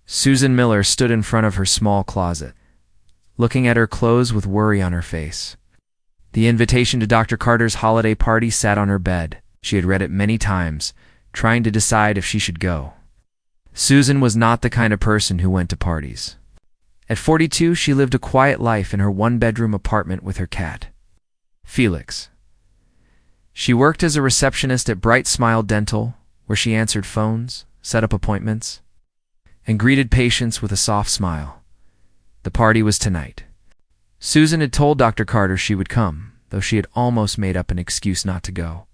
Susan Miller stood in front of her small closet, looking at her clothes with worry on her face. The invitation to Dr. Carter's holiday party sat on her bed. She had read it many times, trying to decide if she should go. Susan was not the kind of person who went to parties. At 42, she lived a quiet life in her one-bedroom apartment with her cat, Felix. She worked as a receptionist at Bright Smile Dental, where she answered phones, set up appointments, and greeted patients with a soft smile. The party was tonight. Susan had told Dr. Carter she would come, though she had almost made up an excuse not to go.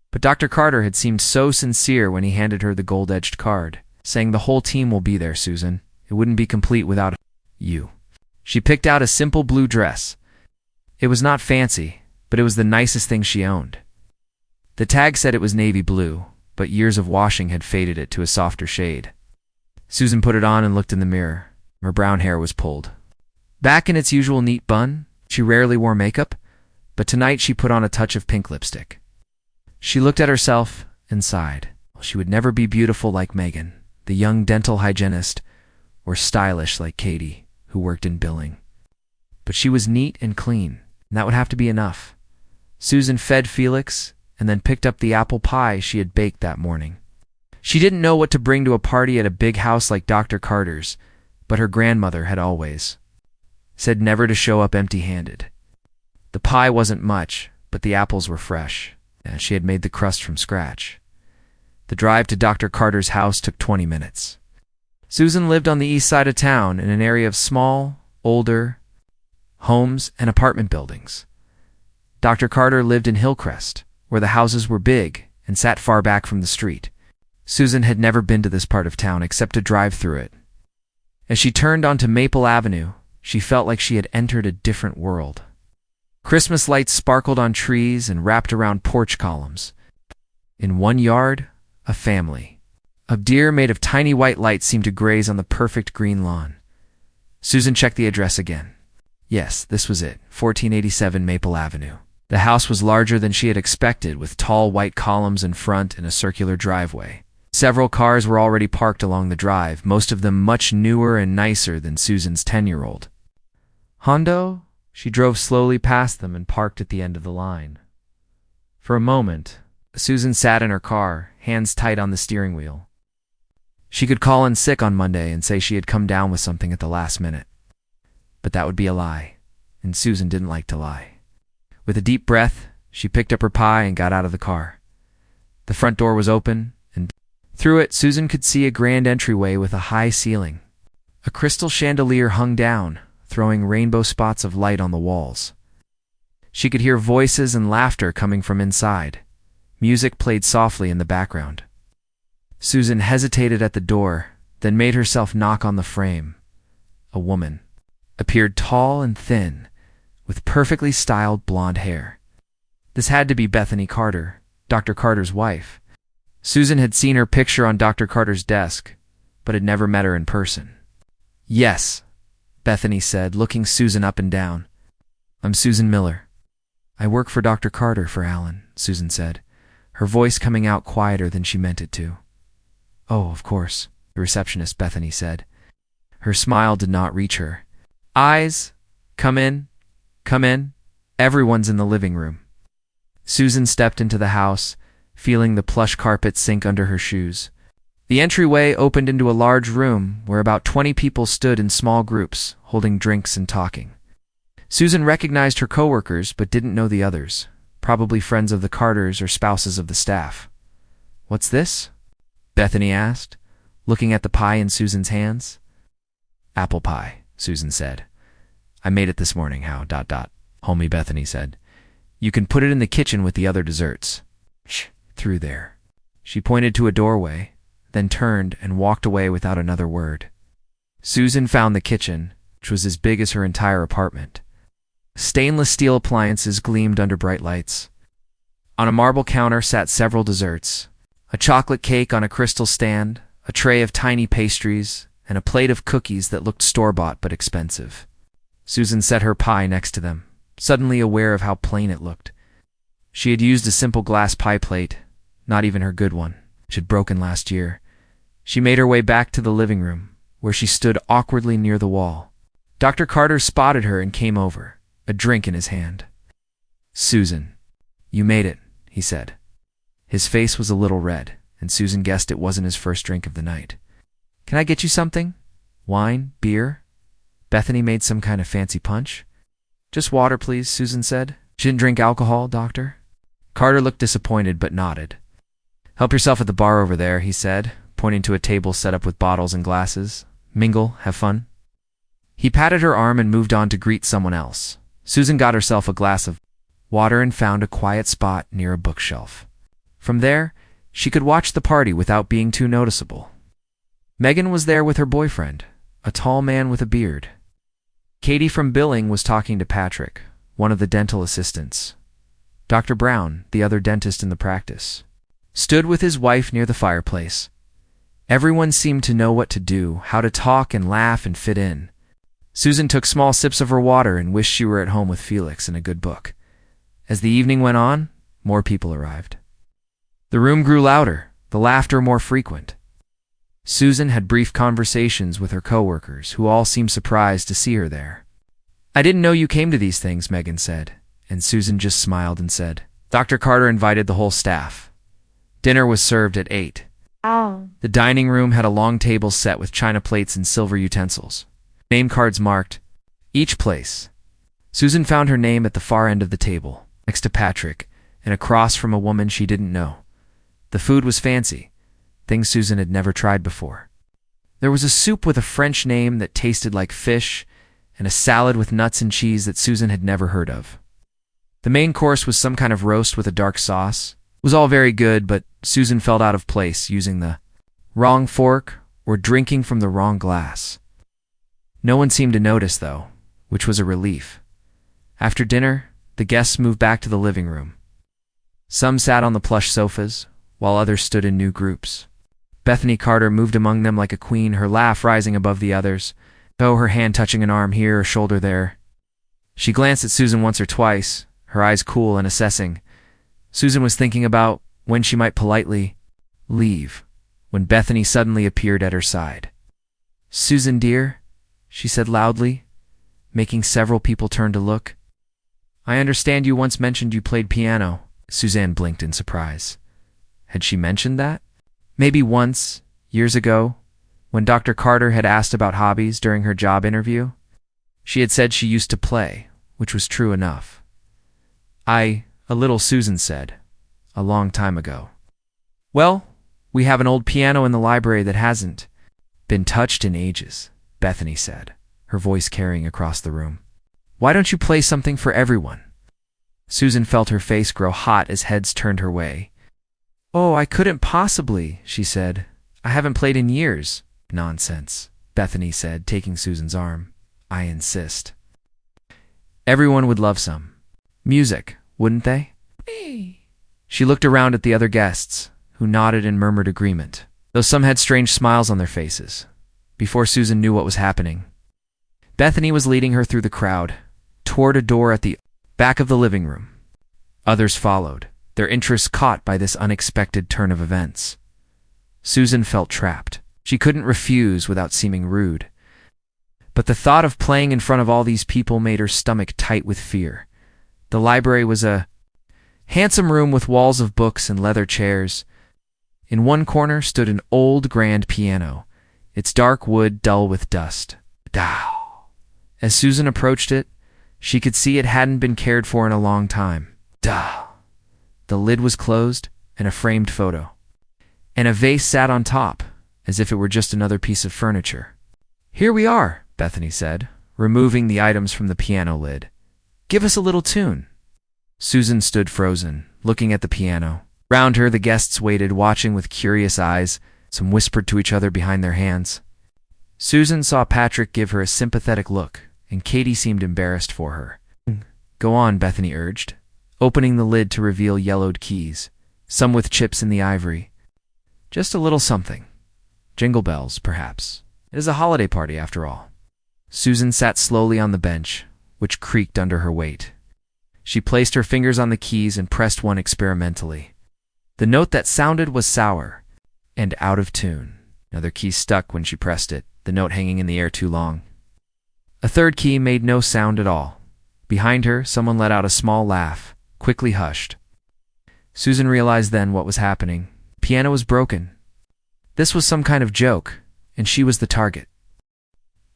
But Dr. Carter had seemed so sincere when he handed her the gold-edged card, saying, "The whole team will be there, Susan. It wouldn't be complete without you." She picked out a simple blue dress. It was not fancy, but it was the nicest thing she owned. The tag said it was navy blue, but years of washing had faded it to a softer shade. Susan put it on and looked in the mirror. Her brown hair was pulled back in its usual neat bun. She rarely wore makeup, but tonight she put on a touch of pink lipstick. She looked at herself and sighed. She would never be beautiful like Megan, the young dental hygienist, or stylish like Katie, who worked in billing. But she was neat and clean, and that would have to be enough. Susan fed Felix and then picked up the apple pie she had baked that morning. She didn't know what to bring to a party at a big house like Dr. Carter's, but her grandmother had always said never to show up empty-handed. The pie wasn't much, but the apples were fresh, and she had made the crust from scratch. The drive to Dr. Carter's house took 20 minutes. Susan lived on the east side of town in an area of small, older homes and apartment buildings. Dr. Carter lived in Hillcrest, where the houses were big and sat far back from the street. Susan had never been to this part of town except to drive through it. As she turned onto Maple Avenue, she felt like she had entered a different world. Christmas lights sparkled on trees and wrapped around porch columns. In one yard, a family of deer made of tiny white lights seemed to graze on the perfect green lawn. Susan checked the address again. Yes, this was it, 1487 Maple Avenue. The house was larger than she had expected, with tall white columns in front and a circular driveway. Several cars were already parked along the drive, most of them much newer and nicer than Susan's 10-year-old Hondo. She drove slowly past them and parked at the end of the line. For a moment, Susan sat in her car, hands tight on the steering wheel. She could call in sick on Monday and say she had come down with something at the last minute. But that would be a lie, and Susan didn't like to lie. With a deep breath, she picked up her pie and got out of the car. The front door was open, and through it Susan could see a grand entryway with a high ceiling. A crystal chandelier hung down, throwing rainbow spots of light on the walls. She could hear voices and laughter coming from inside. Music played softly in the background. Susan hesitated at the door, then made herself knock on the frame. A woman appeared, tall and thin, with perfectly styled blonde hair. This had to be Bethany Carter, Dr. Carter's wife. Susan had seen her picture on Dr. Carter's desk, but had never met her in person. "Yes," Bethany said, looking Susan up and down. "I'm Susan Miller. I work for Dr. Carter for Alan," Susan said, her voice coming out quieter than she meant it to. "Oh, of course," the receptionist Bethany said. Her smile did not reach her. "Eyes, come in, come in. Everyone's in the living room." Susan stepped into the house, feeling the plush carpet sink under her shoes. The entryway opened into a large room where about 20 people stood in small groups, holding drinks and talking. Susan recognized her coworkers but didn't know the others, probably friends of the Carters or spouses of the staff. "What's this?" Bethany asked, looking at the pie in Susan's hands. "Apple pie," Susan said. "I made it this morning, homie," Bethany said. "You can put it in the kitchen with the other desserts." "Shh, through there." She pointed to a doorway, then turned and walked away without another word. Susan found the kitchen, which was as big as her entire apartment. Stainless steel appliances gleamed under bright lights. On a marble counter sat several desserts, a chocolate cake on a crystal stand, a tray of tiny pastries, and a plate of cookies that looked store-bought but expensive. Susan set her pie next to them, suddenly aware of how plain it looked. She had used a simple glass pie plate, not even her good one, which had broken last year. She made her way back to the living room, where she stood awkwardly near the wall. Dr. Carter spotted her and came over, a drink in his hand. "Susan, you made it," he said. His face was a little red, and Susan guessed it wasn't his first drink of the night. "Can I get you something? Wine? Beer?" Bethany made some kind of fancy punch. "Just water, please," Susan said. "She didn't drink alcohol, doctor?" Carter looked disappointed but nodded. "Help yourself at the bar over there," he said, pointing to a table set up with bottles and glasses. "Mingle, have fun." He patted her arm and moved on to greet someone else. Susan got herself a glass of water and found a quiet spot near a bookshelf. From there, she could watch the party without being too noticeable. Megan was there with her boyfriend, a tall man with a beard. Katie from billing was talking to Patrick, one of the dental assistants. Dr. Brown, the other dentist in the practice, stood with his wife near the fireplace. Everyone seemed to know what to do, how to talk and laugh and fit in. Susan took small sips of her water and wished she were at home with Felix and a good book. As the evening went on, more people arrived. The room grew louder, the laughter more frequent. Susan had brief conversations with her coworkers, who all seemed surprised to see her there. "I didn't know you came to these things," Megan said, and Susan just smiled and said, Dr. Carter invited the whole staff. Dinner was served at 8. The dining room had a long table set with china plates and silver utensils. Name cards marked each place. Susan found her name at the far end of the table, next to Patrick, and across from a woman she didn't know. The food was fancy, things Susan had never tried before. There was a soup with a French name that tasted like fish, and a salad with nuts and cheese that Susan had never heard of. The main course was some kind of roast with a dark sauce. It was all very good, but Susan felt out of place using the wrong fork or drinking from the wrong glass. No one seemed to notice, though, which was a relief. After dinner, the guests moved back to the living room. Some sat on the plush sofas, while others stood in new groups. Bethany Carter moved among them like a queen, her laugh rising above the others, though her hand touching an arm here or shoulder there. She glanced at Susan once or twice, her eyes cool and assessing. Susan was thinking about when she might politely leave, when Bethany suddenly appeared at her side. "Susan, dear," she said loudly, making several people turn to look. "I understand you once mentioned you played piano." Suzanne blinked in surprise. Had she mentioned that? Maybe once, years ago, when Dr. Carter had asked about hobbies during her job interview. She had said she used to play, which was true enough. A little, Susan said, a long time ago. "Well, we have an old piano in the library that hasn't been touched in ages," Bethany said, her voice carrying across the room. "Why don't you play something for everyone?" Susan felt her face grow hot as heads turned her way. "Oh, I couldn't possibly," she said. "I haven't played in years." "Nonsense," Bethany said, taking Susan's arm. "I insist. Everyone would love some music, wouldn't they?" She looked around at the other guests, who nodded and murmured agreement, though some had strange smiles on their faces. Before Susan knew what was happening, Bethany was leading her through the crowd, toward a door at the back of the living room. Others followed, their interest caught by this unexpected turn of events. Susan felt trapped. She couldn't refuse without seeming rude. But the thought of playing in front of all these people made her stomach tight with fear. The library was a handsome room with walls of books and leather chairs. In one corner stood an old grand piano, its dark wood dull with dust. Dow. As Susan approached it, she could see it hadn't been cared for in a long time. Dow. The lid was closed, and a framed photo. And a vase sat on top, as if it were just another piece of furniture. "Here we are," Bethany said, removing the items from the piano lid. "Give us a little tune." Susan stood frozen, looking at the piano. Round her, the guests waited, watching with curious eyes. Some whispered to each other behind their hands. Susan saw Patrick give her a sympathetic look, and Katie seemed embarrassed for her. "Go on," Bethany urged, opening the lid to reveal yellowed keys, some with chips in the ivory. "Just a little something. Jingle bells, perhaps. It is a holiday party, after all." Susan sat slowly on the bench, which creaked under her weight. She placed her fingers on the keys and pressed one experimentally. The note that sounded was sour and out of tune. Another key stuck when she pressed it, the note hanging in the air too long. A third key made no sound at all. Behind her, someone let out a small laugh, quickly hushed. Susan realized then what was happening. The piano was broken. This was some kind of joke, and she was the target.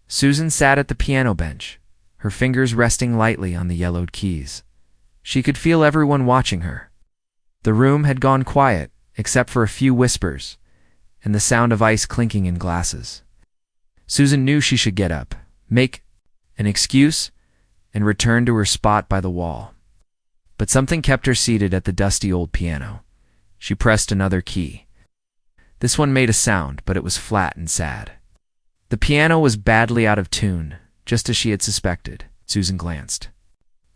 Susan sat at the piano bench, her fingers resting lightly on the yellowed keys. She could feel everyone watching her. The room had gone quiet, except for a few whispers, and the sound of ice clinking in glasses. Susan knew she should get up, make an excuse, and return to her spot by the wall. But something kept her seated at the dusty old piano. She pressed another key. This one made a sound, but it was flat and sad. The piano was badly out of tune, just as she had suspected. Susan glanced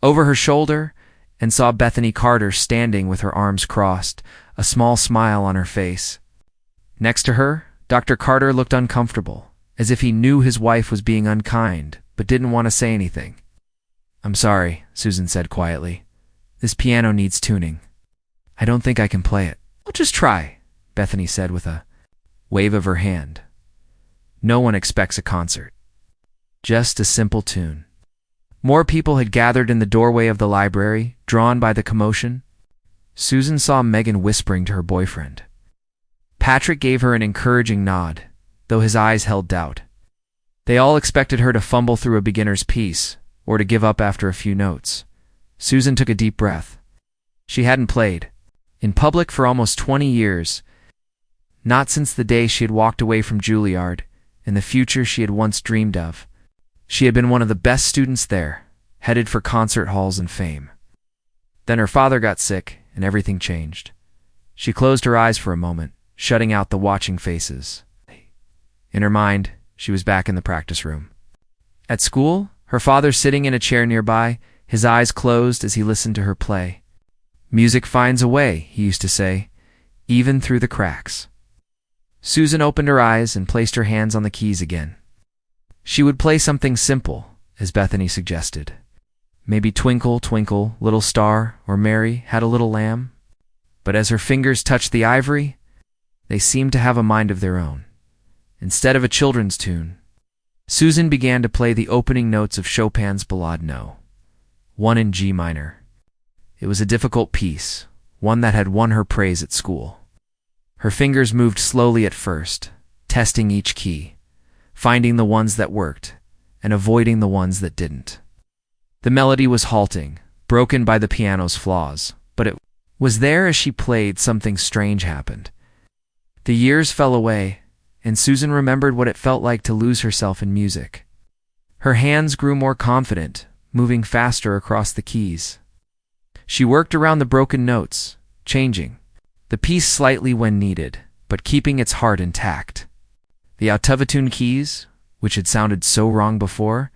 over her shoulder and saw Bethany Carter standing with her arms crossed, a small smile on her face. Next to her, Dr. Carter looked uncomfortable, as if he knew his wife was being unkind, but didn't want to say anything. "I'm sorry," Susan said quietly. "This piano needs tuning. I don't think I can play it." "I'll just try," Bethany said with a wave of her hand. No one expects a concert. Just a simple tune. More people had gathered in the doorway of the library, drawn by the commotion. Susan saw Megan whispering to her boyfriend. Patrick gave her an encouraging nod, though his eyes held doubt. They all expected her to fumble through a beginner's piece, or to give up after a few notes. Susan took a deep breath. She hadn't played in public for almost 20 years, not since the day she had walked away from Juilliard and the future she had once dreamed of. She had been one of the best students there, headed for concert halls and fame. Then her father got sick, and everything changed. She closed her eyes for a moment, shutting out the watching faces. In her mind, she was back in the practice room. At school, her father sitting in a chair nearby, his eyes closed as he listened to her play. "Music finds a way," he used to say, "even through the cracks." Susan opened her eyes and placed her hands on the keys again. She would play something simple, as Bethany suggested. Maybe Twinkle, Twinkle, Little Star, or Mary Had a Little Lamb. But as her fingers touched the ivory, they seemed to have a mind of their own. Instead of a children's tune, Susan began to play the opening notes of Chopin's Ballade No. 1 in G minor. It was a difficult piece, one that had won her praise at school. Her fingers moved slowly at first, testing each key, finding the ones that worked, and avoiding the ones that didn't. The melody was halting, broken by the piano's flaws, but it was there. As she played, something strange happened. The years fell away, and Susan remembered what it felt like to lose herself in music. Her hands grew more confident, moving faster across the keys. She worked around the broken notes, changing the piece slightly when needed, but keeping its heart intact. The autotune keys, which had sounded so wrong before,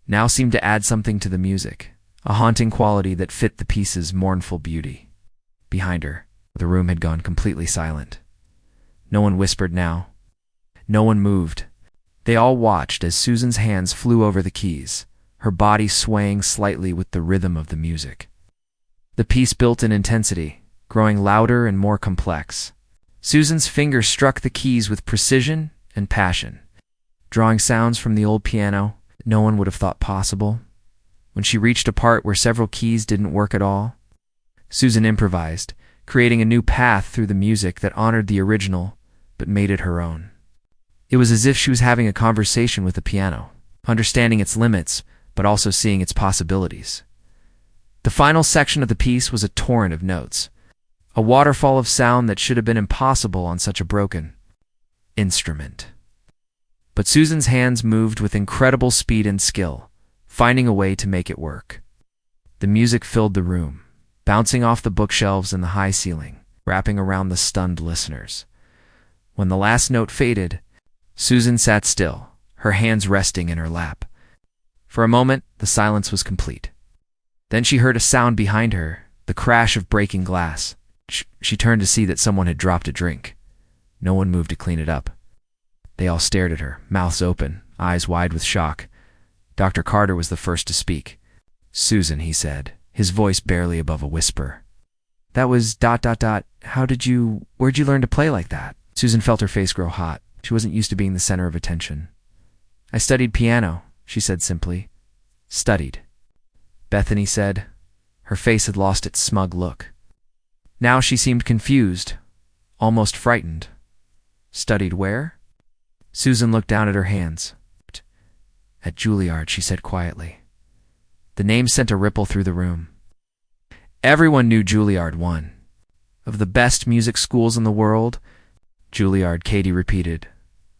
now seemed to add something to the music, a haunting quality that fit the piece's mournful beauty. Behind her, the room had gone completely silent. No one whispered now. No one moved. They all watched as Susan's hands flew over the keys, her body swaying slightly with the rhythm of the music. The piece built in intensity, growing louder and more complex. Susan's fingers struck the keys with precision and passion, drawing sounds from the old piano that no one would have thought possible. When she reached a part where several keys didn't work at all, Susan improvised, creating a new path through the music that honored the original but made it her own. It was as if she was having a conversation with the piano, understanding its limits but also seeing its possibilities. The final section of the piece was a torrent of notes, a waterfall of sound that should have been impossible on such a broken instrument. But Susan's hands moved with incredible speed and skill, finding a way to make it work. The music filled the room, bouncing off the bookshelves and the high ceiling, wrapping around the stunned listeners. When the last note faded, Susan sat still, her hands resting in her lap. For a moment, the silence was complete. Then she heard a sound behind her, the crash of breaking glass. She turned to see that someone had dropped a drink. No one moved to clean it up. They all stared at her, mouths open, eyes wide with shock. Dr. Carter was the first to speak. "Susan," he said, his voice barely above a whisper. "That was ... Where'd you learn to play like that?" Susan felt her face grow hot. She wasn't used to being the center of attention. I studied piano, she said simply. Studied, Bethany said. Her face had lost its smug look. Now she seemed confused, almost frightened. Studied where? Susan looked down at her hands. At Juilliard, she said quietly. The name sent a ripple through the room. Everyone knew Juilliard, one of the best music schools in the world. Juilliard, Katie repeated.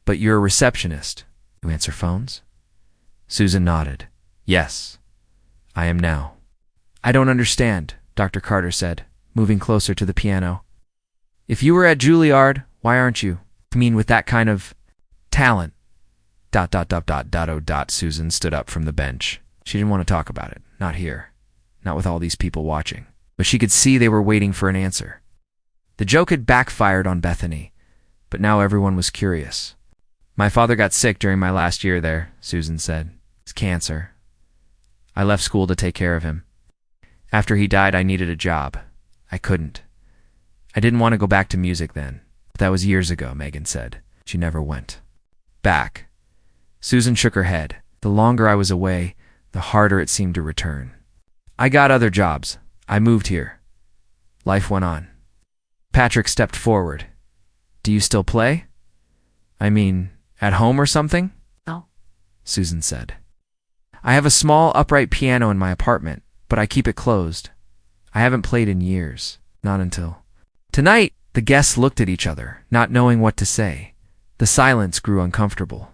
But you're a receptionist. You answer phones? Susan nodded. Yes, I am now. I don't understand, Dr. Carter said, moving closer to the piano. If you were at Juilliard, why aren't you? I mean, with that kind of talent. ... Susan stood up from the bench. She didn't want to talk about it. Not here. Not with all these people watching. But she could see they were waiting for an answer. The joke had backfired on Bethany, but now everyone was curious. My father got sick during my last year there, Susan said. It's cancer. I left school to take care of him. After he died, I needed a job. I couldn't. I didn't want to go back to music then. But that was years ago, Megan said. She never went back. Susan shook her head. The longer I was away, the harder it seemed to return. I got other jobs. I moved here. Life went on. Patrick stepped forward. Do you still play? I mean, at home or something? No, Susan said. I have a small upright piano in my apartment, but I keep it closed. I haven't played in years. Not until tonight. The guests looked at each other, not knowing what to say. The silence grew uncomfortable.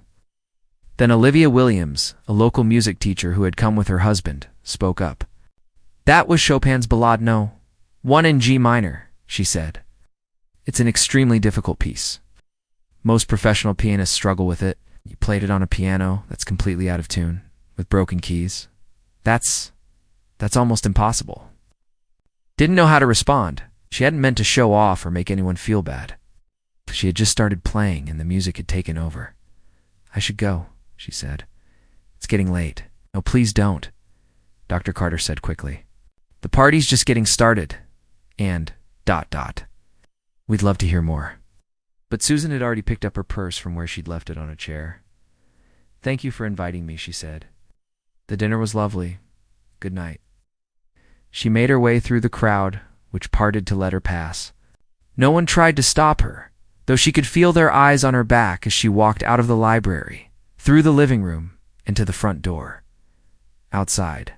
Then Olivia Williams, a local music teacher who had come with her husband, spoke up. That was Chopin's Ballade No. 1 in G minor, she said. It's an extremely difficult piece. Most professional pianists struggle with it. You played it on a piano that's completely out of tune, with broken keys. That's almost impossible. Didn't know how to respond. She hadn't meant to show off or make anyone feel bad. She had just started playing and the music had taken over. I should go, she said. It's getting late. No, please don't, Dr. Carter said quickly. The party's just getting started. And ... We'd love to hear more. But Susan had already picked up her purse from where she'd left it on a chair. Thank you for inviting me, she said. The dinner was lovely. Good night. She made her way through the crowd, which parted to let her pass. No one tried to stop her, though she could feel their eyes on her back as she walked out of the library, through the living room, and to the front door. Outside,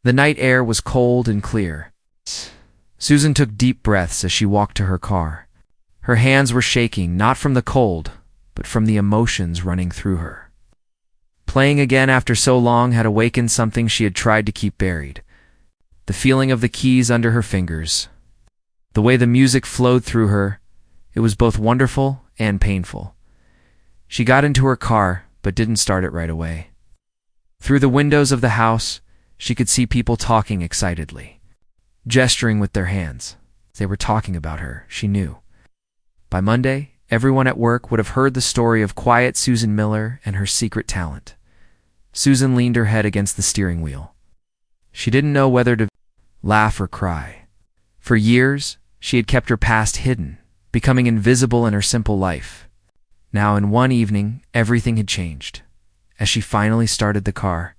the night air was cold and clear. Susan took deep breaths as she walked to her car. Her hands were shaking, not from the cold, but from the emotions running through her. Playing again after so long had awakened something she had tried to keep buried. The feeling of the keys under her fingers. The way the music flowed through her, it was both wonderful and painful. She got into her car, but didn't start it right away. Through the windows of the house, she could see people talking excitedly, gesturing with their hands. They were talking about her, she knew. By Monday, everyone at work would have heard the story of quiet Susan Miller and her secret talent. Susan leaned her head against the steering wheel. She didn't know whether to laugh or cry. For years, she had kept her past hidden, becoming invisible in her simple life. Now, in one evening, everything had changed. As she finally started the car,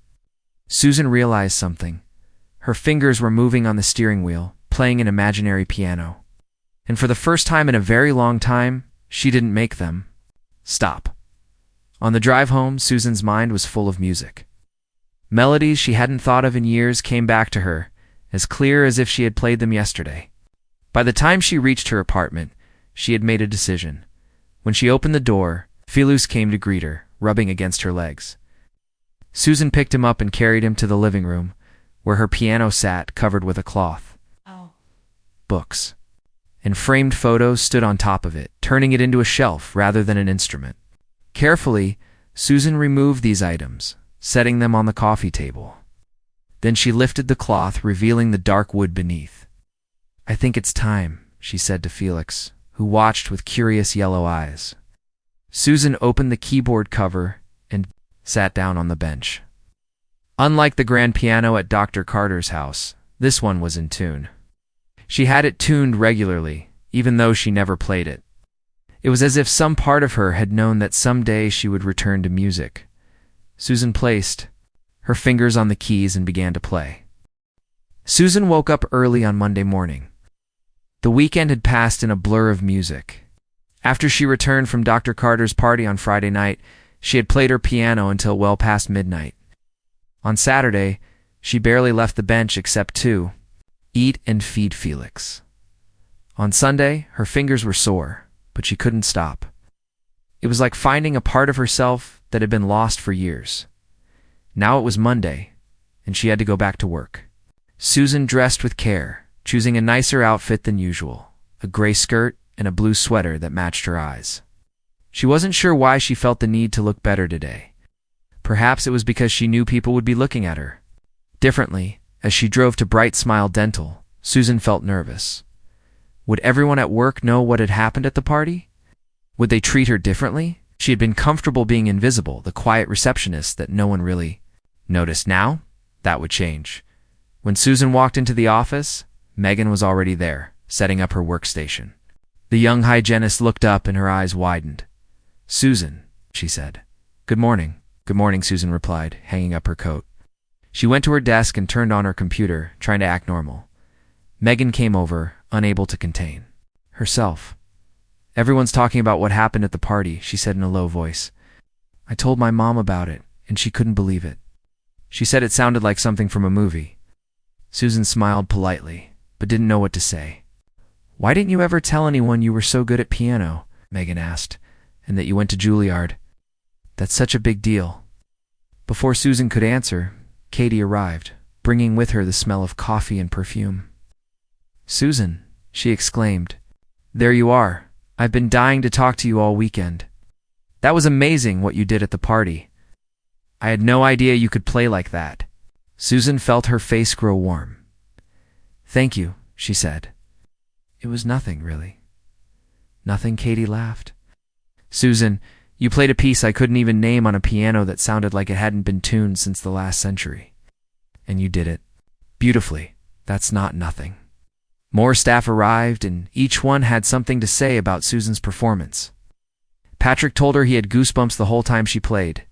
Susan realized something. Her fingers were moving on the steering wheel, playing an imaginary piano. And for the first time in a very long time, she didn't make them stop. On the drive home, Susan's mind was full of music. Melodies she hadn't thought of in years came back to her, as clear as if she had played them yesterday. By the time she reached her apartment, she had made a decision. When she opened the door, Philus came to greet her, rubbing against her legs. Susan picked him up and carried him to the living room, where her piano sat covered with a cloth. Books and framed photos stood on top of it, turning it into a shelf rather than an instrument. Carefully, Susan removed these items, setting them on the coffee table. Then she lifted the cloth, revealing the dark wood beneath. I think it's time, she said to Felix, who watched with curious yellow eyes. Susan opened the keyboard cover and sat down on the bench. Unlike the grand piano at Dr. Carter's house, this one was in tune. She had it tuned regularly, even though she never played it. It was as if some part of her had known that someday she would return to music, Susan placed her fingers on the keys and began to play. Susan woke up early on Monday morning. The weekend had passed in a blur of music. After she returned from Dr. Carter's party on Friday night, she had played her piano until well past midnight. On Saturday, she barely left the bench except to eat and feed Felix. On Sunday, her fingers were sore, but she couldn't stop. It was like finding a part of herself that had been lost for years. Now it was Monday, and she had to go back to work. Susan dressed with care, choosing a nicer outfit than usual, a gray skirt and a blue sweater that matched her eyes. She wasn't sure why she felt the need to look better today. Perhaps it was because she knew people would be looking at her differently. As she drove to Bright Smile Dental, Susan felt nervous. Would everyone at work know what had happened at the party? Would they treat her differently? She had been comfortable being invisible, the quiet receptionist that no one really noticed. Now, that would change. When Susan walked into the office, Megan was already there, setting up her workstation. The young hygienist looked up and her eyes widened. "Susan," she said. "Good morning." "Good morning," Susan replied, hanging up her coat. She went to her desk and turned on her computer, trying to act normal. Megan came over, unable to contain herself. "Everyone's talking about what happened at the party," she said in a low voice. "I told my mom about it, and she couldn't believe it. She said it sounded like something from a movie." Susan smiled politely, but didn't know what to say. "Why didn't you ever tell anyone you were so good at piano?" Megan asked, "and that you went to Juilliard? That's such a big deal." Before Susan could answer, Katie arrived, bringing with her the smell of coffee and perfume. "Susan," she exclaimed, "there you are. I've been dying to talk to you all weekend. That was amazing what you did at the party. I had no idea you could play like that." Susan felt her face grow warm. "Thank you," she said. "It was nothing, really." "Nothing?" Katie laughed. "Susan, you played a piece I couldn't even name on a piano that sounded like it hadn't been tuned since the last century. And you did it beautifully. That's not nothing." More staff arrived, and each one had something to say about Susan's performance. Patrick told her he had goosebumps the whole time she played.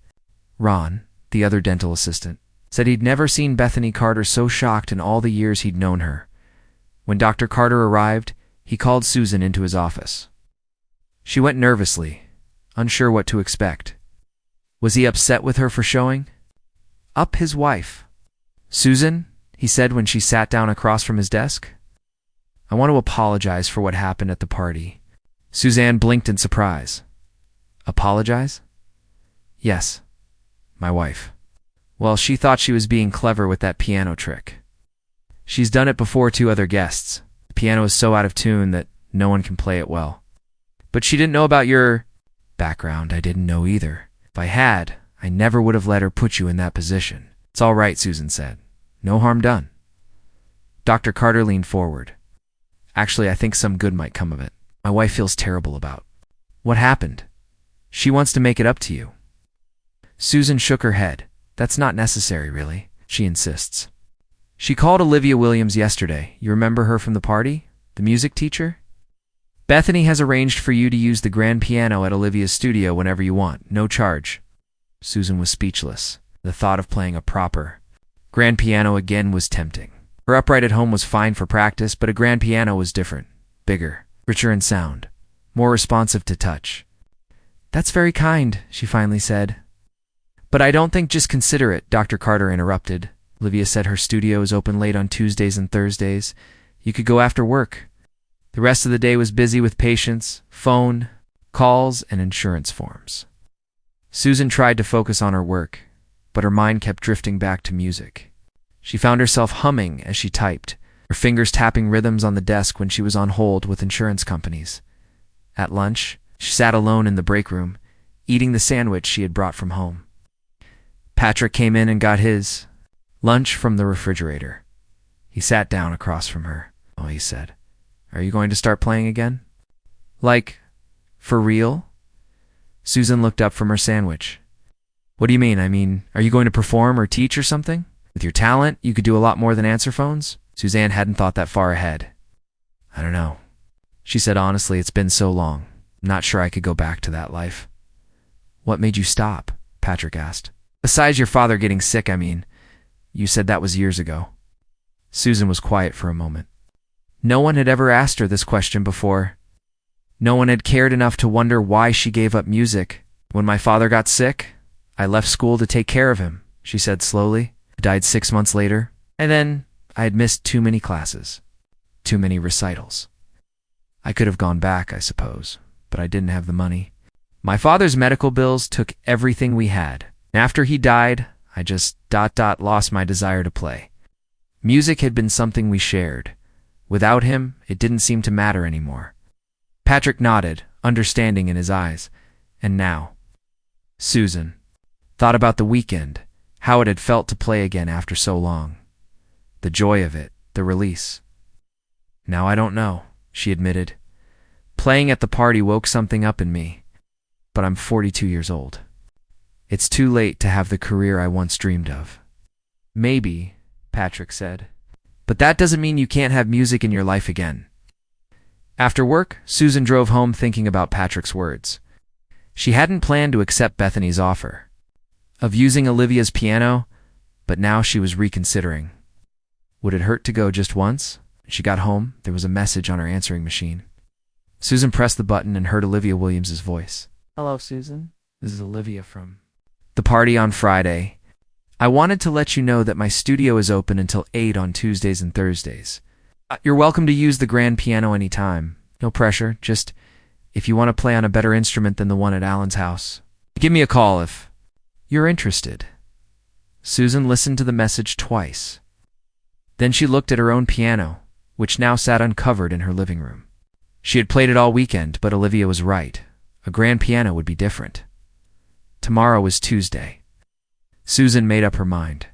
Ron, the other dental assistant, said he'd never seen Bethany Carter so shocked in all the years he'd known her. When Dr. Carter arrived, he called Susan into his office. She went nervously, unsure what to expect. Was he upset with her for showing up his wife? "Susan," he said when she sat down across from his desk, "I want to apologize for what happened at the party." Suzanne blinked in surprise. "Apologize?" "Yes, my wife. Well, she thought she was being clever with that piano trick. She's done it before to other guests. The piano is so out of tune that no one can play it well. But she didn't know about your background. I didn't know either. If I had, I never would have let her put you in that position." "It's all right," Susan said. "No harm done." Dr. Carter leaned forward. "Actually, I think some good might come of it. My wife feels terrible about what happened. She wants to make it up to you." Susan shook her head. "That's not necessary, really. She insists. She called Olivia Williams yesterday. You remember her from the party? The music teacher? Bethany has arranged for you to use the grand piano at Olivia's studio whenever you want. No charge." Susan was speechless. The thought of playing a proper grand piano again was tempting. Her upright at home was fine for practice, but a grand piano was different, bigger, richer in sound, more responsive to touch. "That's very kind," she finally said. "But I don't think just consider it," Dr. Carter interrupted. "Olivia said her studio is open late on Tuesdays and Thursdays. You could go after work." The rest of the day was busy with patients, phone, calls, and insurance forms. Susan tried to focus on her work, but her mind kept drifting back to music. She found herself humming as she typed, her fingers tapping rhythms on the desk when she was on hold with insurance companies. At lunch, she sat alone in the break room, eating the sandwich she had brought from home. Patrick came in and got his lunch from the refrigerator. He sat down across from her. "Oh," he said, "are you going to start playing again?" "Like, for real?" Susan looked up from her sandwich. "What do you mean? I mean, are you going to perform or teach or something? With your talent, you could do a lot more than answer phones." Suzanne hadn't thought that far ahead. "I don't know," she said honestly. "It's been so long. I'm not sure I could go back to that life." "What made you stop?" Patrick asked. Besides your father getting sick, you said that was years ago. Susan was quiet for a moment. No one had ever asked her this question before. No one had cared enough to wonder why she gave up music. When my father got sick, I left school to take care of him, she said slowly. He died 6 months later, and then I had missed too many classes, too many recitals. I could have gone back, I suppose, but I didn't have the money. My father's medical bills took everything we had. After he died, I just lost my desire to play. Music had been something we shared. Without him, it didn't seem to matter anymore. Patrick nodded, understanding in his eyes. And now, Susan thought about the weekend, how it had felt to play again after so long. The joy of it, the release. Now I don't know, she admitted. Playing at the party woke something up in me. But I'm 42 years old. It's too late to have the career I once dreamed of. Maybe, Patrick said. But that doesn't mean you can't have music in your life again. After work, Susan drove home thinking about Patrick's words. She hadn't planned to accept Bethany's offer of using Olivia's piano, but now she was reconsidering. Would it hurt to go just once? When she got home, there was a message on her answering machine. Susan pressed the button and heard Olivia Williams's voice. Hello, Susan. This is Olivia from the party on Friday. I wanted to let you know that my studio is open until 8 on Tuesdays and Thursdays. You're welcome to use the grand piano anytime. No pressure, just if you want to play on a better instrument than the one at Alan's house. Give me a call if you're interested. Susan listened to the message twice. Then she looked at her own piano, which now sat uncovered in her living room. She had played it all weekend, but Olivia was right. A grand piano would be different. Tomorrow was Tuesday. Susan made up her mind.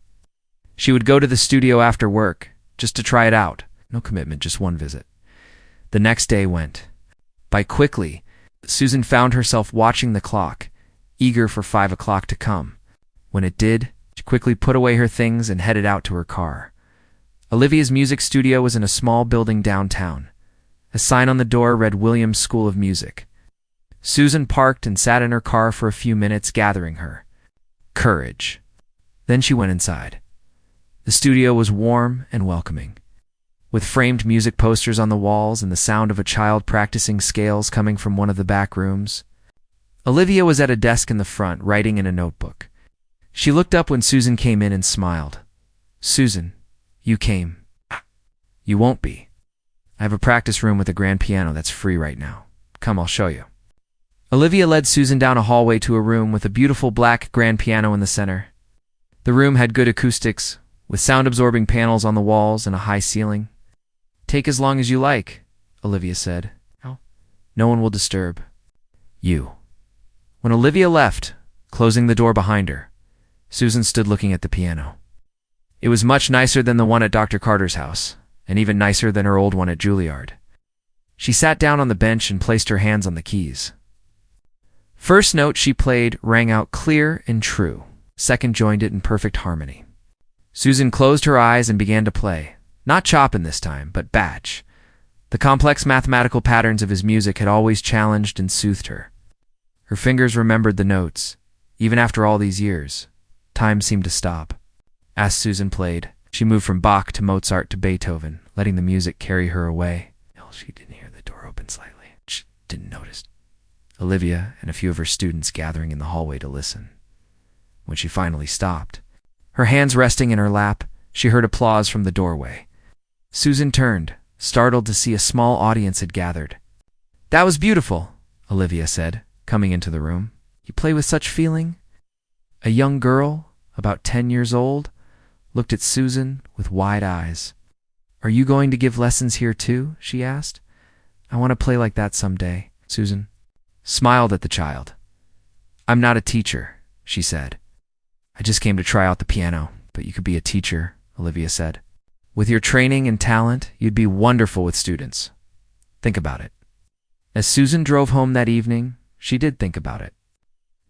She would go to the studio after work, just to try it out. No commitment, just one visit. The next day went by quickly. Susan found herself watching the clock, eager for 5 o'clock to come. When it did, she quickly put away her things and headed out to her car. Olivia's music studio was in a small building downtown. A sign on the door read Williams School of Music. Susan parked and sat in her car for a few minutes, gathering her courage. Then she went inside. The studio was warm and welcoming, with framed music posters on the walls and the sound of a child practicing scales coming from one of the back rooms. Olivia was at a desk in the front, writing in a notebook. She looked up when Susan came in and smiled. Susan, you came. You won't be. I have a practice room with a grand piano that's free right now. Come, I'll show you. Olivia led Susan down a hallway to a room with a beautiful black grand piano in the center. The room had good acoustics, with sound-absorbing panels on the walls and a high ceiling. Take as long as you like, Olivia said. No one will disturb you. When Olivia left, closing the door behind her, Susan stood looking at the piano. It was much nicer than the one at Dr. Carter's house, and even nicer than her old one at Juilliard. She sat down on the bench and placed her hands on the keys. First note she played rang out clear and true. Second joined it in perfect harmony. Susan closed her eyes and began to play. Not Chopin this time, but Bach. The complex mathematical patterns of his music had always challenged and soothed her. Her fingers remembered the notes. Even after all these years, time seemed to stop. As Susan played, she moved from Bach to Mozart to Beethoven, letting the music carry her away. She didn't hear the door open slightly. She didn't notice Olivia and a few of her students gathering in the hallway to listen. When she finally stopped, her hands resting in her lap, she heard applause from the doorway. Susan turned, startled to see a small audience had gathered. That was beautiful, Olivia said, coming into the room. You play with such feeling? A young girl, about 10 years old, looked at Susan with wide eyes. Are you going to give lessons here too? She asked. I want to play like that someday. Susan smiled at the child. I'm not a teacher, she said. I just came to try out the piano, but you could be a teacher, Olivia said. With your training and talent, you'd be wonderful with students. Think about it. As Susan drove home that evening, she did think about it.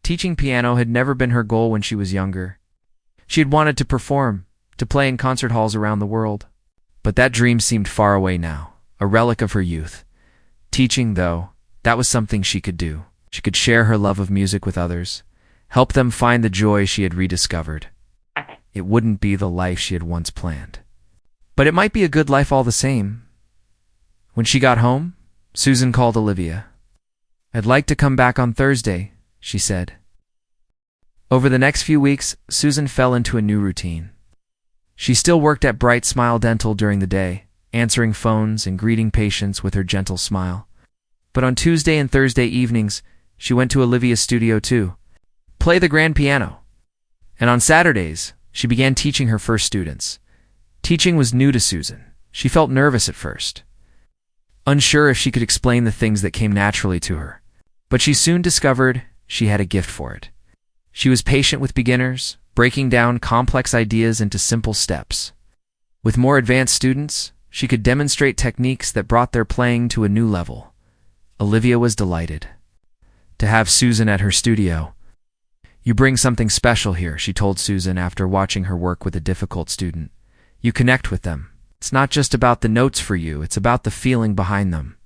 Teaching piano had never been her goal when she was younger. She had wanted to perform, to play in concert halls around the world. But that dream seemed far away now, a relic of her youth. Teaching, though, that was something she could do. She could share her love of music with others, help them find the joy she had rediscovered. It wouldn't be the life she had once planned, but it might be a good life all the same. When she got home, Susan called Olivia. "I'd like to come back on Thursday," she said. Over the next few weeks, Susan fell into a new routine. She still worked at Bright Smile Dental during the day, answering phones and greeting patients with her gentle smile. But on Tuesday and Thursday evenings, she went to Olivia's studio to play the grand piano. And on Saturdays, she began teaching her first students. Teaching was new to Susan. She felt nervous at first, unsure if she could explain the things that came naturally to her. But she soon discovered she had a gift for it. She was patient with beginners, breaking down complex ideas into simple steps. With more advanced students, she could demonstrate techniques that brought their playing to a new level. Olivia was delighted to have Susan at her studio. "You bring something special here," she told Susan after watching her work with a difficult student. "You connect with them. It's not just about the notes for you, it's about the feeling behind them."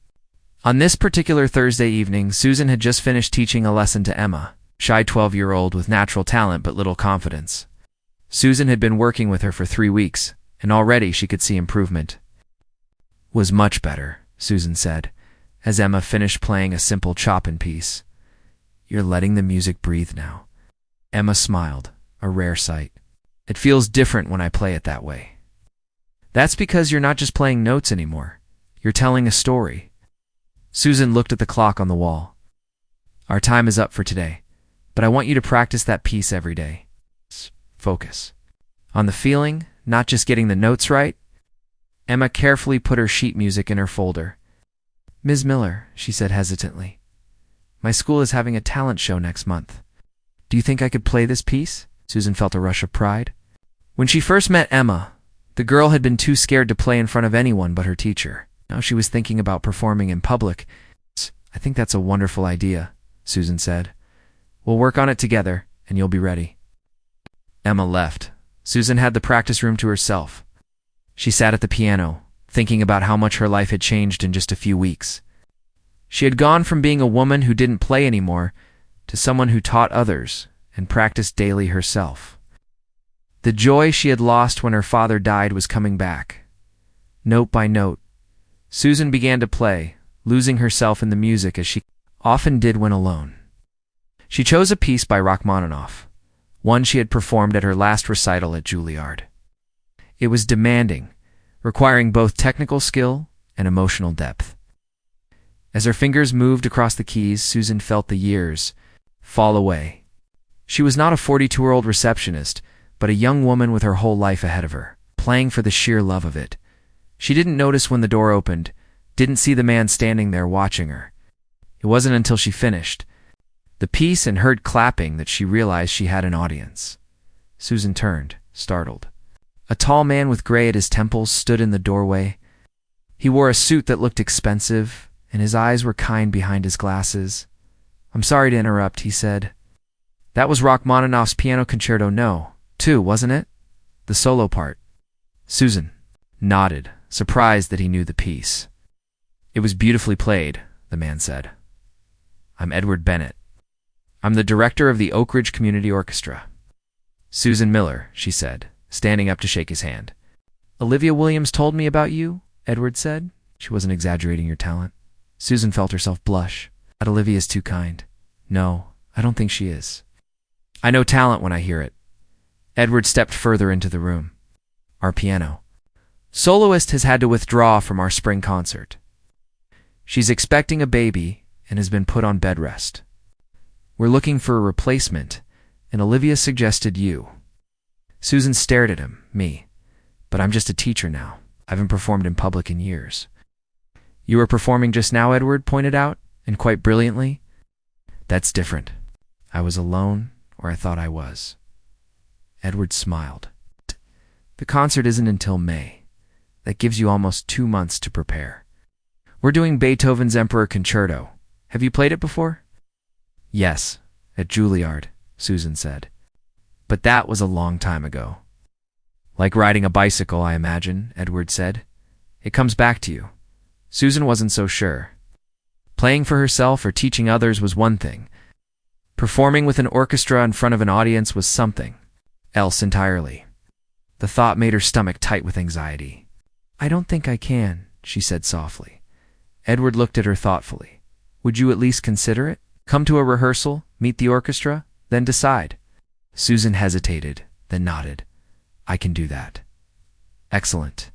On this particular Thursday evening, Susan had just finished teaching a lesson to Emma, shy 12-year-old with natural talent but little confidence. Susan had been working with her for 3 weeks, and already she could see improvement. "Was much better," Susan said, as Emma finished playing a simple chop-in piece. "You're letting the music breathe now." Emma smiled, a rare sight. "It feels different when I play it that way." "That's because you're not just playing notes anymore. You're telling a story." Susan looked at the clock on the wall. "Our time is up for today, but I want you to practice that piece every day. Focus on the feeling, not just getting the notes right." Emma carefully put her sheet music in her folder. "Ms. Miller," she said hesitantly, "my school is having a talent show next month. Do you think I could play this piece?" Susan felt a rush of pride. When she first met Emma, the girl had been too scared to play in front of anyone but her teacher. Now she was thinking about performing in public. "I think that's a wonderful idea," Susan said. "We'll work on it together, and you'll be ready." Emma left. Susan had the practice room to herself. She sat at the piano, thinking about how much her life had changed in just a few weeks. She had gone from being a woman who didn't play anymore to someone who taught others and practiced daily herself. The joy she had lost when her father died was coming back. Note by note, Susan began to play, losing herself in the music as she often did when alone. She chose a piece by Rachmaninoff, one she had performed at her last recital at Juilliard. It was demanding, requiring both technical skill and emotional depth. As her fingers moved across the keys, Susan felt the years fall away. She was not a 42-year-old receptionist, but a young woman with her whole life ahead of her, playing for the sheer love of it. She didn't notice when the door opened, didn't see the man standing there watching her. It wasn't until she finished the piece and heard clapping that she realized she had an audience. Susan turned, startled. A tall man with gray at his temples stood in the doorway. He wore a suit that looked expensive, and his eyes were kind behind his glasses. "I'm sorry to interrupt," he said. "That was Rachmaninoff's Piano Concerto No. 2, wasn't it? The solo part." Susan nodded, surprised that he knew the piece. "It was beautifully played," the man said. "I'm Edward Bennett. I'm the director of the Oak Ridge Community Orchestra." "Susan Miller," she said, standing up to shake his hand. "Olivia Williams told me about you," Edward said. She wasn't exaggerating your talent. Susan felt herself blush. "But Olivia's too kind." "No, I don't think she is. I know talent when I hear it." Edward stepped further into the room. "Our piano soloist has had to withdraw from our spring concert. She's expecting a baby and has been put on bed rest. We're looking for a replacement, and Olivia suggested you." Susan stared at him, me. "But I'm just a teacher now. I haven't performed in public in years." "You were performing just now," Edward pointed out, and quite brilliantly. "That's different. I was alone, or I thought I was." Edward smiled. "The concert isn't until May. That gives you almost 2 months to prepare. We're doing Beethoven's Emperor Concerto. Have you played it before?" "Yes, at Juilliard," Susan said. "But that was a long time ago." "Like riding a bicycle, I imagine," Edward said. "It comes back to you." Susan wasn't so sure. Playing for herself or teaching others was one thing, Performing with an orchestra in front of an audience was something else entirely. The thought made her stomach tight with anxiety. "I don't think I can," she said softly. Edward looked at her thoughtfully. "Would you at least consider it? Come to a rehearsal, meet the orchestra, then decide." Susan hesitated, then nodded. "I can do that." "Excellent.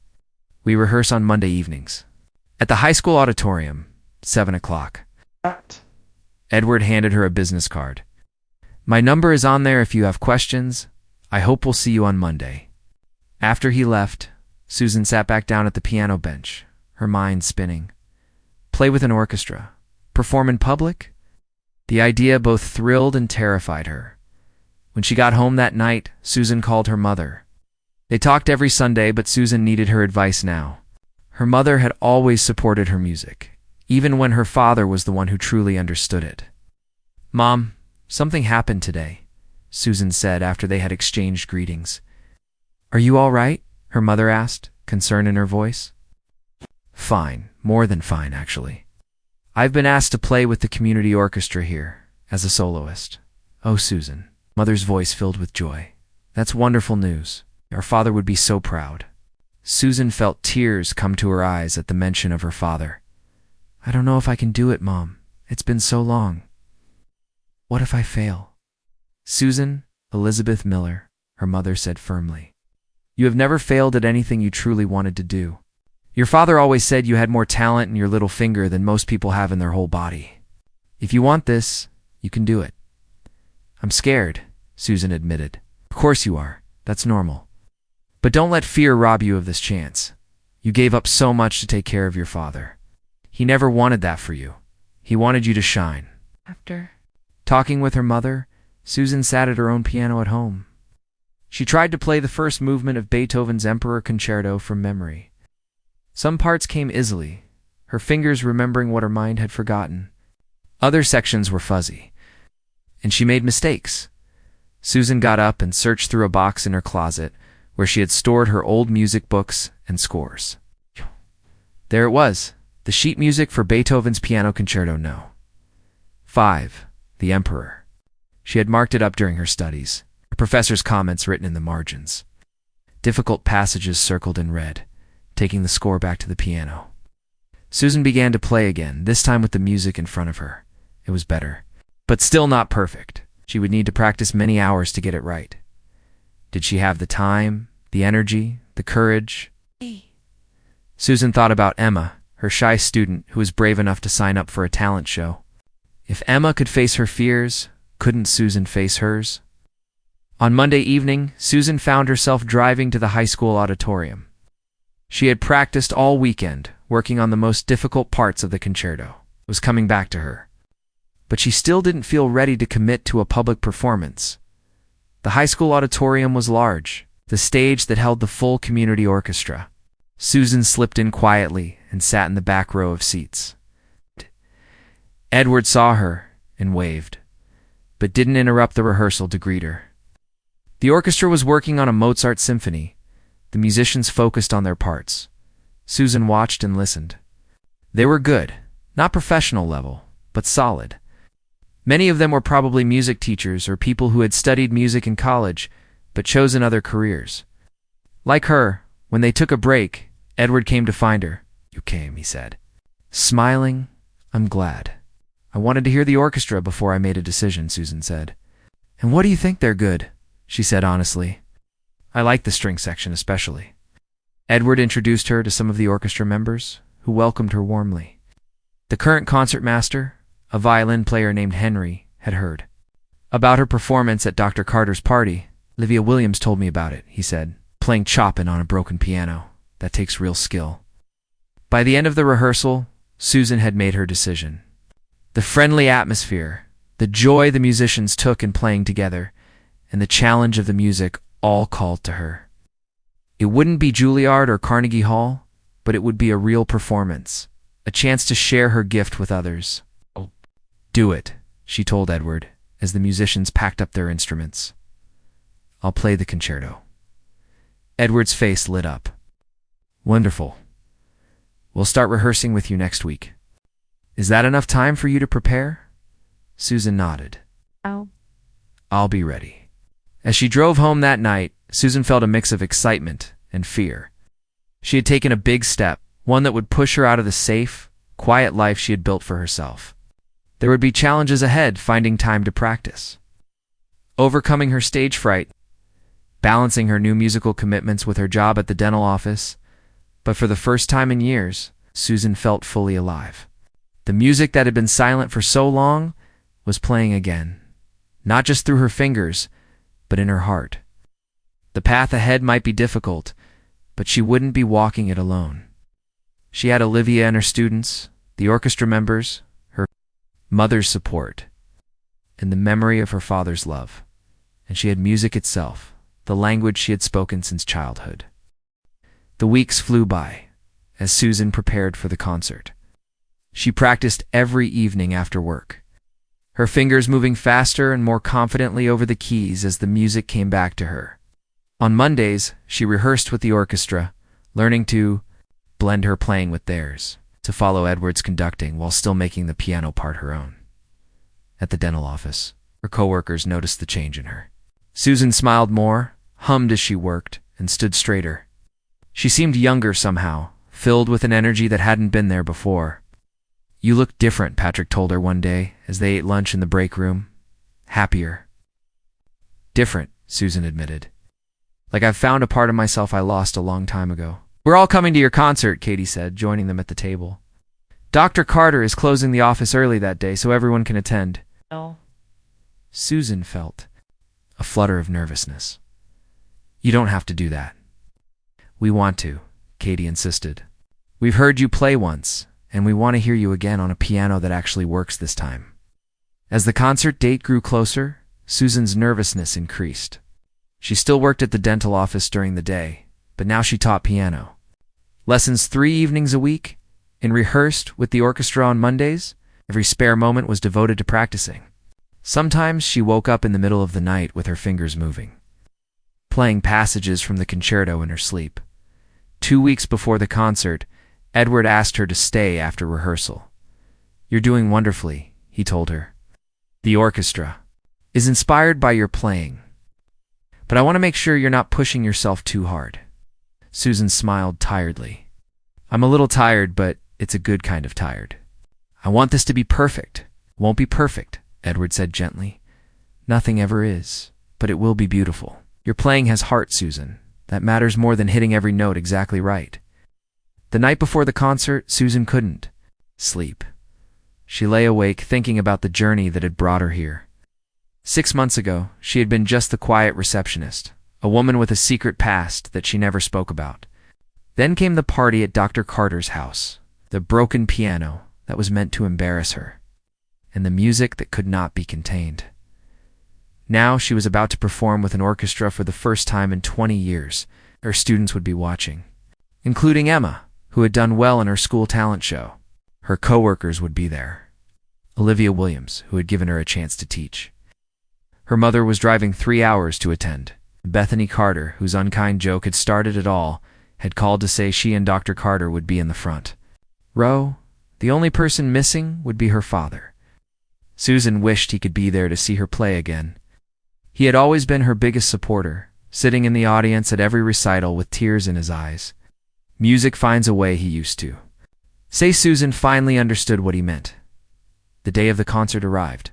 We rehearse on Monday evenings. At the high school auditorium, 7 o'clock. Edward handed her a business card. "My number is on there if you have questions. I hope we'll see you on Monday." After he left, Susan sat back down at the piano bench, her mind spinning. Play with an orchestra? Perform in public? The idea both thrilled and terrified her. When she got home that night, Susan called her mother. They talked every Sunday, but Susan needed her advice now. Her mother had always supported her music, even when her father was the one who truly understood it. "Mom, something happened today," Susan said after they had exchanged greetings. "Are you all right?" her mother asked, concern in her voice. "Fine, more than fine, actually. I've been asked to play with the community orchestra here, as a soloist." "Oh, Susan," mother's voice filled with joy. "That's wonderful news. Our father would be so proud." Susan felt tears come to her eyes at the mention of her father. "I don't know if I can do it, Mom. It's been so long." "What if I fail?" "Susan, Elizabeth Miller," her mother said firmly. "You have never failed at anything you truly wanted to do. Your father always said you had more talent in your little finger than most people have in their whole body. If you want this, you can do it." "I'm scared," Susan admitted. "Of course you are. That's normal. But don't let fear rob you of this chance. You gave up so much to take care of your father. He never wanted that for you. He wanted you to shine." After talking with her mother, Susan sat at her own piano at home. She tried to play the first movement of Beethoven's Emperor Concerto from memory. Some parts came easily, her fingers remembering what her mind had forgotten. Other sections were fuzzy, and she made mistakes. Susan got up and searched through a box in her closet where she had stored her old music books and scores. There it was, the sheet music for Beethoven's Piano Concerto No. 5, The Emperor. She had marked it up during her studies, her professor's comments written in the margins. Difficult passages circled in red, taking the score back to the piano. Susan began to play again, this time with the music in front of her. It was better, but still not perfect. She would need to practice many hours to get it right. Did she have the time, the energy, the courage? Susan thought about Emma, her shy student who was brave enough to sign up for a talent show. If Emma could face her fears, couldn't Susan face hers? On Monday evening, Susan found herself driving to the high school auditorium. She had practiced all weekend, working on the most difficult parts of the concerto. It was coming back to her. But she still didn't feel ready to commit to a public performance. The high school auditorium was large, the stage that held the full community orchestra. Susan slipped in quietly and sat in the back row of seats. Edward saw her and waved, but didn't interrupt the rehearsal to greet her. The orchestra was working on a Mozart symphony. The musicians focused on their parts. Susan watched and listened. They were good, not professional level, but solid. Many of them were probably music teachers or people who had studied music in college, but chosen other careers. Like her, when they took a break, Edward came to find her. "You came," he said. Smiling, "I'm glad. I wanted to hear the orchestra before I made a decision," Susan said. "And what do you think? They're good," she said honestly. "I like the string section especially." Edward introduced her to some of the orchestra members, who welcomed her warmly. The current concertmaster, a violin player named Henry, had heard about her performance at Dr. Carter's party. "Olivia Williams told me about it," he said, "playing Chopin on a broken piano. That takes real skill." By the end of the rehearsal, Susan had made her decision. The friendly atmosphere, the joy the musicians took in playing together, and the challenge of the music all called to her. It wouldn't be Juilliard or Carnegie Hall, but it would be a real performance, a chance to share her gift with others. "Do it," she told Edward, as the musicians packed up their instruments. "I'll play the concerto." Edward's face lit up. "Wonderful. We'll start rehearsing with you next week." "Is that enough time for you to prepare?" Susan nodded. Oh, I'll be ready. As she drove home that night, Susan felt a mix of excitement and fear. She had taken a big step, one that would push her out of the safe, quiet life she had built for herself. There would be challenges ahead finding time to practice, overcoming her stage fright, balancing her new musical commitments with her job at the dental office. But for the first time in years, Susan felt fully alive. The music that had been silent for so long was playing again, not just through her fingers, but in her heart. The path ahead might be difficult, but she wouldn't be walking it alone. She had Olivia and her students, the orchestra members, her mother's support, and the memory of her father's love. And she had music itself, the language she had spoken since childhood. The weeks flew by as Susan prepared for the concert. She practiced every evening after work, her fingers moving faster and more confidently over the keys as the music came back to her. On Mondays, she rehearsed with the orchestra, learning to blend her playing with theirs, to follow Edward's conducting while still making the piano part her own. At the dental office, her coworkers noticed the change in her. Susan smiled more, hummed as she worked, and stood straighter. She seemed younger somehow, filled with an energy that hadn't been there before. "You look different," Patrick told her one day as they ate lunch in the break room. "Happier." "Different," Susan admitted. "Like I've found a part of myself I lost a long time ago." "We're all coming to your concert," Katie said, joining them at the table. "Dr. Carter is closing the office early that day so everyone can attend." no. Susan felt a flutter of nervousness. "You don't have to do that." "We want to," Katie insisted. "We've heard you play once, and we want to hear you again on a piano that actually works this time." As the concert date grew closer, Susan's nervousness increased. She still worked at the dental office during the day, but now she taught piano. Lessons 3 evenings a week, and rehearsed with the orchestra on Mondays. Every spare moment was devoted to practicing. Sometimes she woke up in the middle of the night with her fingers moving, playing passages from the concerto in her sleep. 2 weeks before the concert, Edward asked her to stay after rehearsal. "You're doing wonderfully," he told her. "The orchestra is inspired by your playing, but I want to make sure you're not pushing yourself too hard." Susan smiled tiredly. "I'm a little tired, but it's a good kind of tired. I want this to be perfect." "It won't be perfect," Edward said gently. "Nothing ever is, but it will be beautiful. Your playing has heart, Susan. That matters more than hitting every note exactly right." The night before the concert, Susan couldn't sleep. She lay awake thinking about the journey that had brought her here. 6 months ago, she had been just the quiet receptionist, a woman with a secret past that she never spoke about. Then came the party at Dr. Carter's house, the broken piano that was meant to embarrass her, and the music that could not be contained. Now she was about to perform with an orchestra for the first time in 20 years. Her students would be watching, including Emma, who had done well in her school talent show. Her coworkers would be there. Olivia Williams, who had given her a chance to teach. Her mother was driving 3 hours to attend. Bethany Carter, whose unkind joke had started it all, had called to say she and Dr. Carter would be in the front row. The only person missing would be her father. Susan wished he could be there to see her play again. He had always been her biggest supporter, sitting in the audience at every recital with tears in his eyes. "Music finds a way," he used to say. Susan finally understood what he meant. The day of the concert arrived.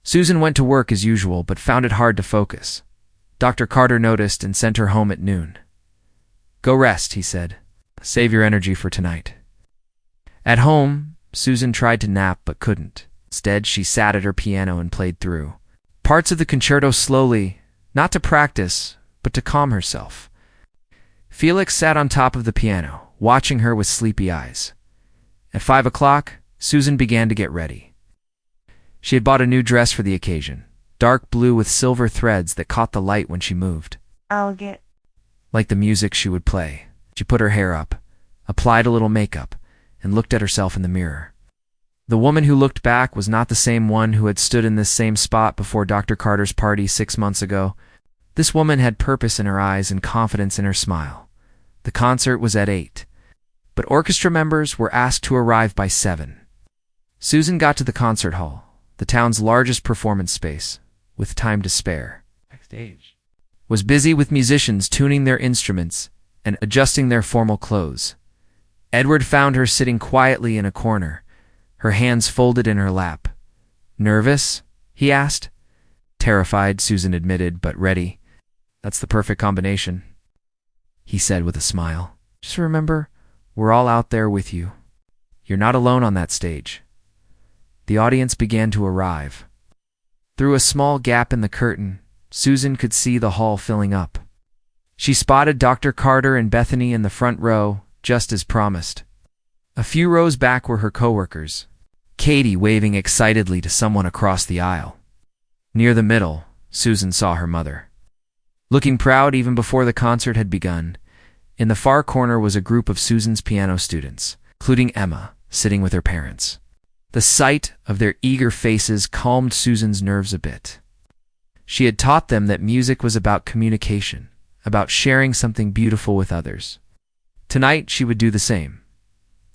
Susan went to work as usual, but found it hard to focus. Dr. Carter noticed and sent her home at noon. "Go rest," he said. "Save your energy for tonight." At home, Susan tried to nap but couldn't. Instead, she sat at her piano and played through parts of the concerto slowly, not to practice, but to calm herself. Felix sat on top of the piano, watching her with sleepy eyes. At 5 o'clock, Susan began to get ready. She had bought a new dress for the occasion, dark blue with silver threads that caught the light when she moved. I'll get. Like the music she would play. She put her hair up, applied a little makeup, and looked at herself in the mirror. The woman who looked back was not the same one who had stood in this same spot before Dr. Carter's party 6 months ago. This woman had purpose in her eyes and confidence in her smile. The concert was at 8, but orchestra members were asked to arrive by 7. Susan got to the concert hall, the town's largest performance space, with time to spare, Backstage. was busy with musicians tuning their instruments and adjusting their formal clothes. Edward found her sitting quietly in a corner, her hands folded in her lap. "Nervous?" he asked. "Terrified," Susan admitted, "but ready." "That's the perfect combination," he said with a smile. "Just remember, we're all out there with you. You're not alone on that stage." The audience began to arrive. Through a small gap in the curtain, Susan could see the hall filling up. She spotted Dr. Carter and Bethany in the front row, just as promised. A few rows back were her coworkers, Katie waving excitedly to someone across the aisle. Near the middle, Susan saw her mother. Looking proud even before the concert had begun, in the far corner was a group of Susan's piano students, including Emma, sitting with her parents. The sight of their eager faces calmed Susan's nerves a bit. She had taught them that music was about communication, about sharing something beautiful with others. Tonight she would do the same.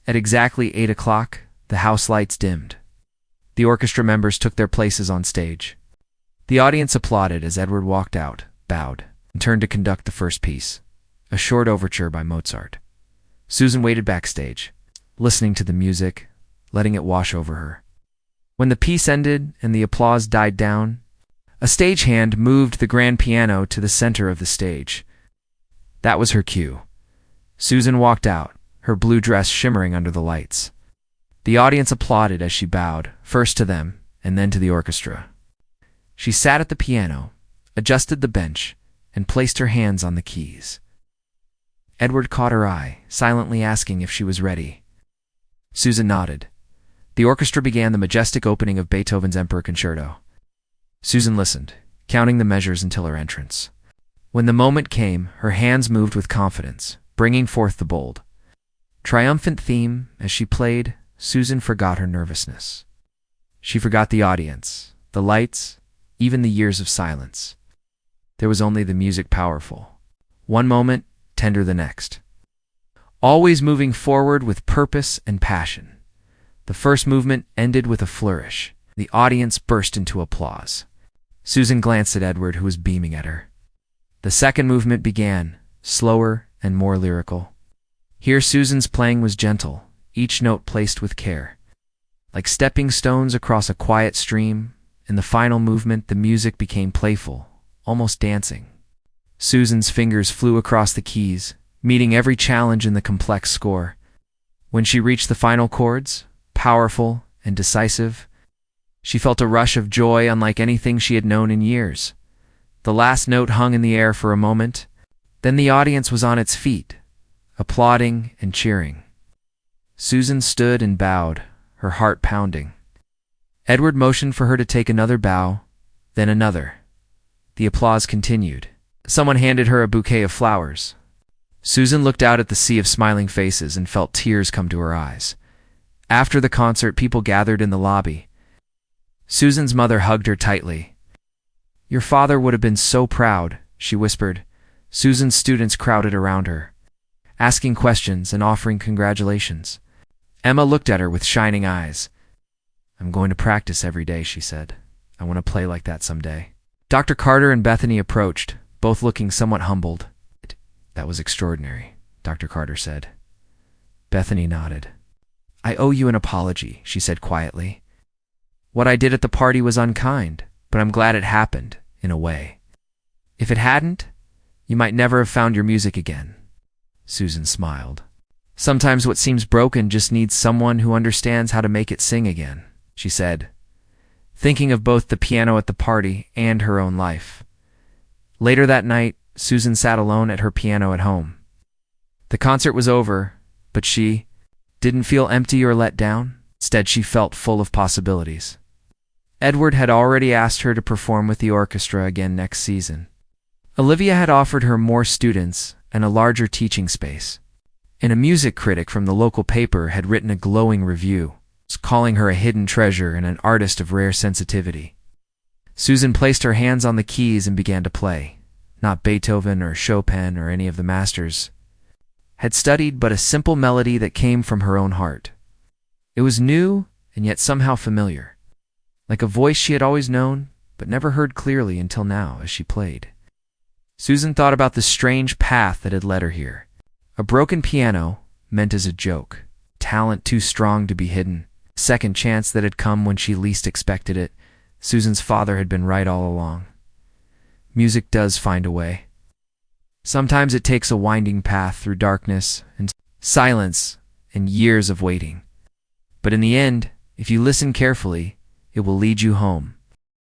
At exactly 8 o'clock, the house lights dimmed. The orchestra members took their places on stage. The audience applauded as Edward walked out, bowed, and turned to conduct the first piece, a short overture by Mozart. Susan waited backstage, listening to the music, letting it wash over her. When the piece ended and the applause died down, a stagehand moved the grand piano to the center of the stage. That was her cue. Susan walked out, her blue dress shimmering under the lights. The audience applauded as she bowed, first to them and then to the orchestra. She sat at the piano, adjusted the bench, and placed her hands on the keys. Edward caught her eye, silently asking if she was ready. Susan nodded. The orchestra began the majestic opening of Beethoven's Emperor Concerto. Susan listened, counting the measures until her entrance. When the moment came, her hands moved with confidence, bringing forth the bold, triumphant theme. As she played, Susan forgot her nervousness. She forgot the audience, the lights, even the years of silence. There was only the music powerful. One moment, tender the next. Always moving forward with purpose and passion. The first movement ended with a flourish. The audience burst into applause. Susan glanced at Edward, who was beaming at her. The second movement began, slower and more lyrical. Here Susan's playing was gentle, each note placed with care. Like stepping stones across a quiet stream, in the final movement the music became playful, almost dancing. Susan's fingers flew across the keys, meeting every challenge in the complex score. When she reached the final chords, powerful and decisive, she felt a rush of joy unlike anything she had known in years. The last note hung in the air for a moment, then the audience was on its feet, applauding and cheering. Susan stood and bowed, her heart pounding. Edward motioned for her to take another bow, then another. The applause continued. Someone handed her a bouquet of flowers. Susan looked out at the sea of smiling faces and felt tears come to her eyes. After the concert, people gathered in the lobby. Susan's mother hugged her tightly. "Your father would have been so proud," she whispered. Susan's students crowded around her, asking questions and offering congratulations. Emma looked at her with shining eyes. "I'm going to practice every day," she said. "I want to play like that someday." Dr. Carter and Bethany approached, both looking somewhat humbled. "That was extraordinary," Dr. Carter said. Bethany nodded. "I owe you an apology," she said quietly. "What I did at the party was unkind, but I'm glad it happened, in a way. If it hadn't, you might never have found your music again." Susan smiled. "Sometimes what seems broken just needs someone who understands how to make it sing again," she said, thinking of both the piano at the party and her own life. Later that night, Susan sat alone at her piano at home. The concert was over, but she didn't feel empty or let down. Instead, she felt full of possibilities. Edward had already asked her to perform with the orchestra again next season. Olivia had offered her more students and a larger teaching space. And a music critic from the local paper had written a glowing review, calling her a hidden treasure and an artist of rare sensitivity. Susan placed her hands on the keys and began to play. Not Beethoven or Chopin or any of the masters. Had studied but a simple melody that came from her own heart. It was new and yet somehow familiar. like a voice she had always known, but never heard clearly until now as she played. Susan thought about the strange path that had led her here. A broken piano, meant as a joke, talent too strong to be hidden, second chance that had come when she least expected it. Susan's father had been right all along. Music does find a way. Sometimes it takes a winding path through darkness and silence and years of waiting. But in the end, if you listen carefully, it will lead you home.